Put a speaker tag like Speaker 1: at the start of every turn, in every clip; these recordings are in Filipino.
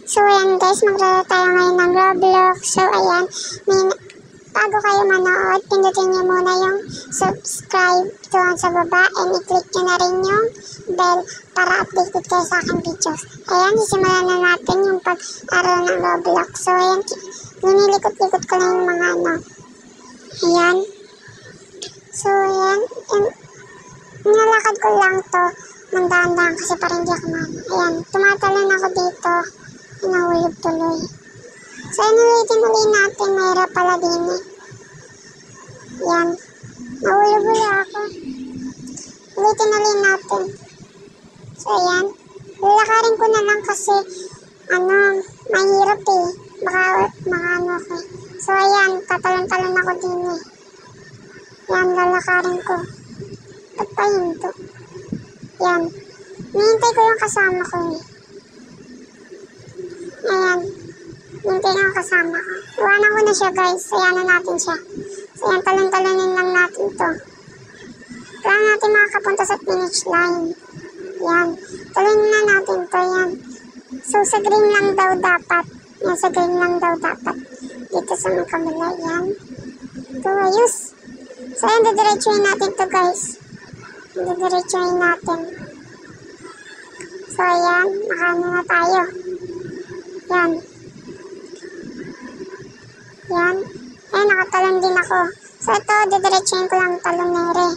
Speaker 1: So ayan guys, maglaro tayo ngayon ng Roblox. So ayan, bago kayo manood, pindutin nyo muna yung subscribe doon sa baba and i-click nyo na rin yung bell para updated kayo sa aking videos. Ayan, isimulan na natin yung pag-aaral ng Roblox. So ayan, ninilikot-likot ko na yung mga ano. Ayan. So ayan, nilalakad ko lang to ng dahan-dahan kasi parang hindi ako ayan, tumatalon ako dito. Nahulog tuloy. So, inulitin ulit natin. Mayroon pala din eh. Yan. Nahulog ulit ako. Ulitin ulit natin. So, yan. Lalakarin ko na lang kasi mahirap eh. Baka ano ako eh. So, ayan. Tatalon-talon ako din eh. Yan, lalakarin ko. Ba't pa hinto? Yan. Nihintay ko yung kasama ko eh. Ayan. Hintay na ang kasama ko. Iwanan ko na siya guys. Ayan na natin siya. So ayan, talon-talonin lang natin to. Kailangan natin makakapunta sa finish line. Ayan. Talonin na natin to. Ayan. So sa green lang daw dapat. Ayan, sa green lang daw dapat. Dito sa mga kabila. Ayan. Ito, ayos. So ayan, didiretsuhin natin to guys. Didiretsuhin natin. So ayan, nakaano na tayo. Yan. Yan. Eh, nakatalon din ako. So, ito, didiretsuhin ko lang talon na ere.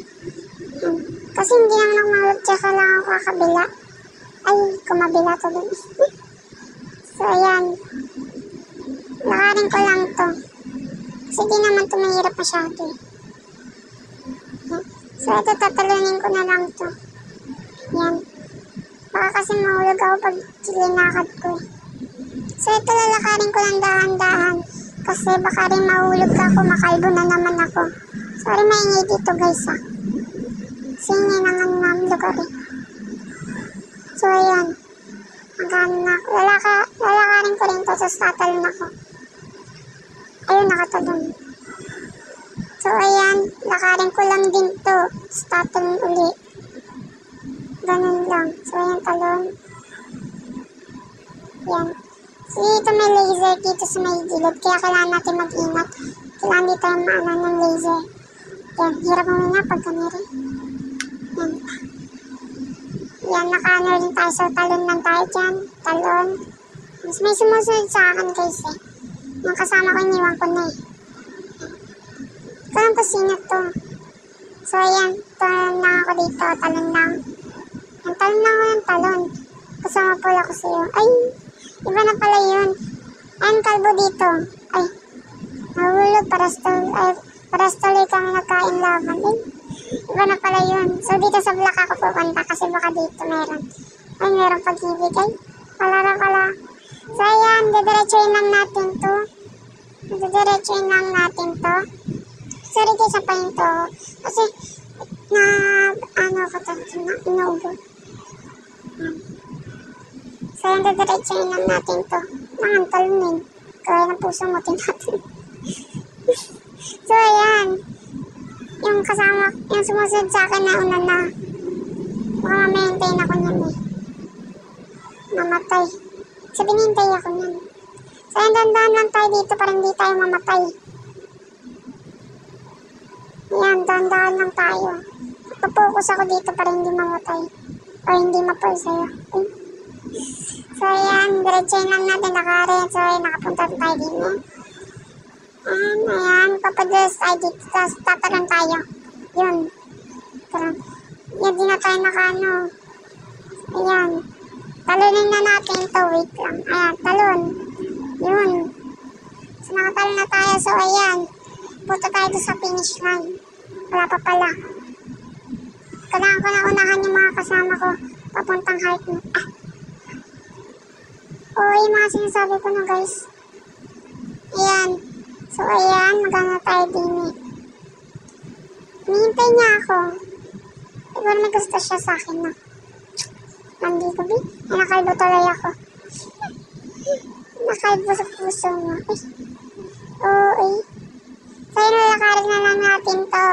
Speaker 1: Kasi hindi naman ako mahulog, tsaka lang ako kakabila. Ay, kumabila to dun. So, ayan. Lakarin ko lang to. Kasi di naman to mahirap masyado. So, ito, tatalunin ko na lang to. Yan. Baka kasi mahulog ako pag linakad ko. So, ito lalakarin ko lang dahan-dahan. Kasi baka rin mahulog ako, makalbo na naman ako. Sorry, maingay dito guys ha. Singay naman ng lugar eh. So, ayan. Magano na ako. Lalakarin ko rin to, tapos tatalon ako. Ayun, nakatalon. So, ayan. Lakarin ko lang din to. Tapos tatalon uli. Ganun lang. So, ayan, talon. Ayan. So, dito may laser dito sa may gilid. Kaya kailangan natin mag-ingat. Kailangan dito yung maano ng laser. Yan, hirap mo na pag kaniri. Yan. Yan, nakaano rin tayo. So, talon lang tayo dyan. Talon. Mas may sumusunod sa akin guys eh. Yung kasama ko, iniwan ko na eh. Ito lang po sino to. So, ayan. Talon lang ako dito. Talon lang. Yan, talon lang ako ng talon. Kasama pala ko sa'yo. Ay! Iba na pala yun. Ayun, kalbo dito. Ay, nahulog. Paras tuloy kami nagkain laban. Ay, iba na pala yun. So, dito sa block ako pupunta kasi baka dito meron. Ay, meron pag-ibig. Ay, pala. So, ayan, didiretsuhin lang natin to. Didiretsuhin lang natin to. Sorry guys, sa pahin to. Kasi, ko to, inuubo. So, yung didiretsuhin lang natin to. Nangantalunin. Kaya ng puso mo, natin. So, ayan. Yung kasama, yung sumusunod sa akin na una na. Baka mamahintayin ako niyan eh. Mamatay. So, binintay ako niyan. So, ayan, dandahan lang tayo dito para hindi tayo mamatay. Ayan, dandahan lang tayo. Papokus ako dito para hindi mamatay. O hindi mapul sa'yo. So, ayan, diretsuhin lang natin nakarin. So, ayan, nakapunta tayo dito. Ayan, papadulas tayo dito. Tapos, tatalon tayo. Yun. Yan, di na tayo nakaano. Ayan. Talunin na natin ito. Wait lang. Ayan, talon. Yun. So, nakatalon na tayo. So, ayan. Punta tayo doon sa finish line. Wala pa pala. Kailangan ko na unahan yung mga kasama ko. Papuntang heart mo. Oo, yung mga sinasabi ko na guys. Ayan. So, ayan. Magana tayo din eh. Hinihintay niya ako. Siguro may gusto siya sa akin na. Nandito ba? Ay, nakalbo tuloy ako. Nakalbo sa puso mo. Oo eh. So, yun, lalakarin na lang natin to.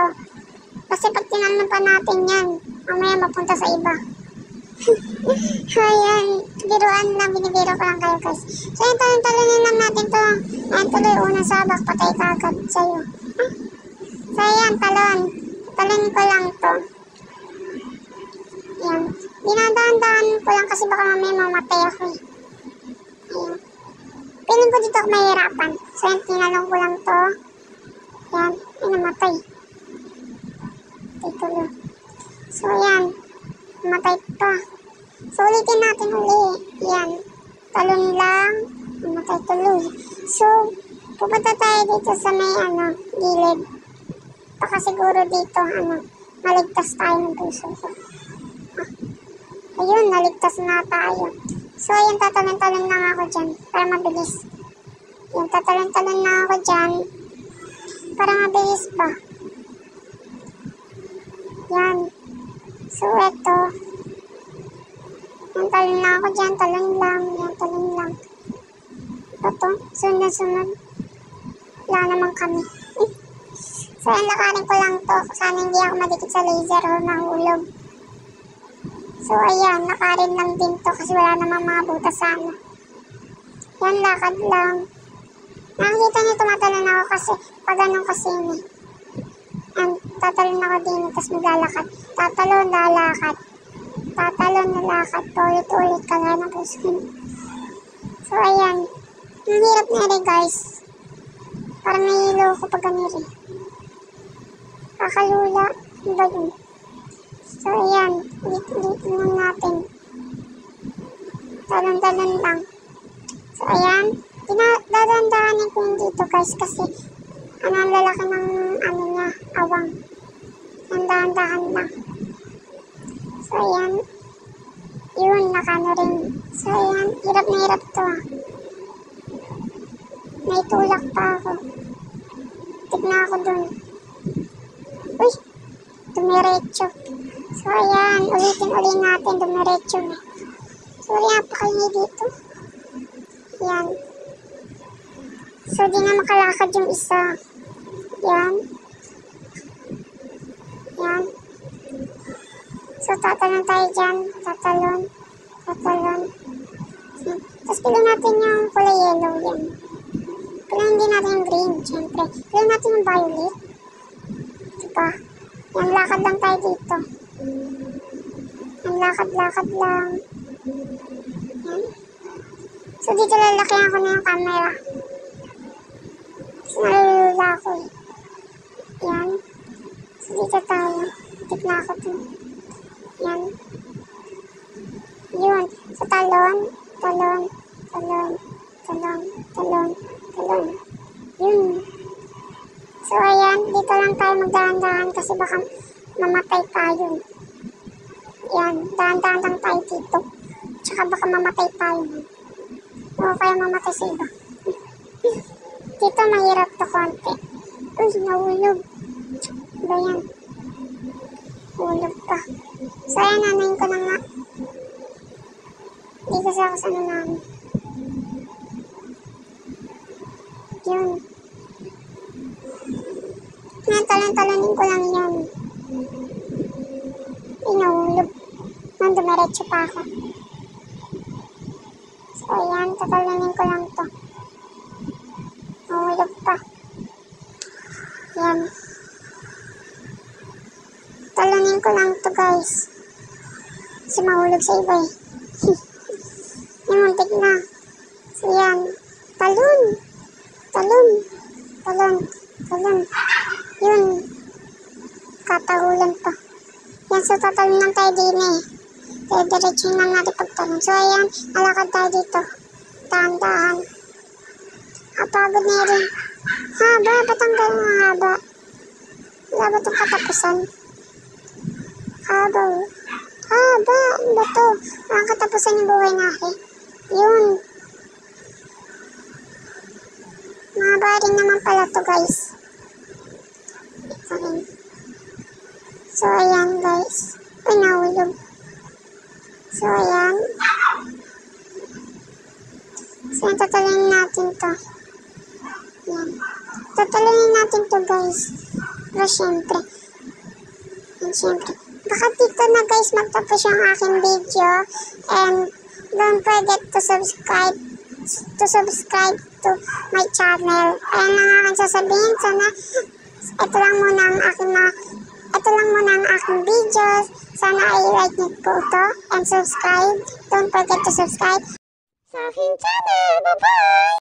Speaker 1: Kasi pag tinanong pa natin yan, mamaya mapunta sa iba. Ayan. biruan lang, binibiro ko lang kayo guys. So yun, talon-talonin lang natin to. Ayan, tuloy, unang sabak, patay ka agad sa'yo. So ayan, talon. Talonin ko lang to. Ayan. Dinadaan-daan ko lang kasi baka mamaya mamatay ako eh. Ayan. Piling ko dito ako mahirapan. So yan, tinalong ko lang to. Ayan, ay namatay. Tuloy. So ayan, namatay pa. So ulitin natin uli. Ayan, talon lang, namatay tuloy. So, pupunta tayo dito sa may gilid. Baka siguro dito, maligtas tayo ng puso ko. Ayun, naligtas na tayo. So, ayun, tatalon-talon lang ako dyan para mabilis. Ayun, tatalon-talon lang ako dyan para mabilis pa. Yan. So, eto. Yan, talon lang ako dyan, talon lang. Yan, talon lang. Ito, sunod na sunod. Wala naman kami. So, yan, lakarin ko lang to. Sana hindi ako madikit sa laser o mahulog. So, ayan, nakarin lang din to kasi wala namang mga butas sa Yan, lakad lang. Nakikita niyo, tumatalon ako kasi pag ganun kasi yun eh. Yan, tatalon ako din, tapos maglalakad. Tatalon, lalakad. Tatalon, lalakad. Paulit-ulit, kagaya ng puso. So, ayan. Ang hirap na rin, guys. Parang nahihilo ko pag ganun eh. Kakalula. Ano ba yun? So, ayan. Ulit-ulit lang natin. Talon-talon lang. So, ayan. Dadandahanin ko yun dito, guys, kasi ang lalaki ng niya, awang. Dahan-dahan lang. So, ayan. Yun, nakano rin. So, ayan. Hirap na hirap to May tulak pa ako. Tignan ako dun. Uy! Dumiretso. So, ayan. Ulitin natin. Dumiretso na. Sorry, napakaingay dito. Ayan. So, di na makalakad yung isa. Ayan. Ayan. So, tatalon tayo dyan. Tatalon. Tatalon. Ayan. Tapos, pilo natin yung kulay yellow. Yan. Pilo hindi natin yung green. Siyempre. Pilo natin yung violet. Diba? Yan, lakad lang tayo dito. Yan, lakad-lakad lang. Yan. So, dito lalakihan ko na yung camera. Kasi nalulula ako eh. Yan. So, dito tayo. Tignan ako to. Yan. Yun. So, talon. Talon. Talon. Talon. Talon. Talon. Yun. So, ayan. Dito lang tayo magdahan-dahan kasi baka mamatay tayo. Yan. Dahan-dahan lang tayo dito. Tsaka baka mamatay tayo. O kaya mamatay sa iba. Dito mahirap to konti. Uy, nahulog. Ba yan? Hulog pa. So, ayan, nanayin ko na nga. Hindi kasi ako sa namin. Yun. Talon-talonin ko lang yan. Nahulog. Dumiretso pa ako. So, ayan, tatalonin ko lang to. Nahulog pa. Yan. Talonin ko lang to, guys. Kasi mahulog sa iba eh. Yung muntik na. So, yan. Talon. Talon. Talon. Talon. Yun. Katahulan pa. Yan, so tatalon lang tayo din eh. Kaya diretso lang natin pagtalon. So, ayan. Alakad tayo dito. Dahan-dahan. Apagod na rin. Haba. Ba't ang gano'ng haba? Wala ba itong katapusan? Haba. Haba. Ano ba ito? Ang katapusan yung buhay natin. Yun. Mahaba rin naman pala to, guys. Okay. So, ayan, guys. Ay, nahulog. So, ayan. So, tatalunin natin to. Ayan. Tatalunin natin to, guys. Pero, syempre. Yan, syempre. Baka dito na, guys, magtapos yung aking video. And, don't forget to subscribe to my channel. Ayan lang aking sasabihin. Sana ito lang muna ang aking videos. Sana ay like niyo po ito and subscribe. Don't forget to subscribe sa aking channel. Bye-bye!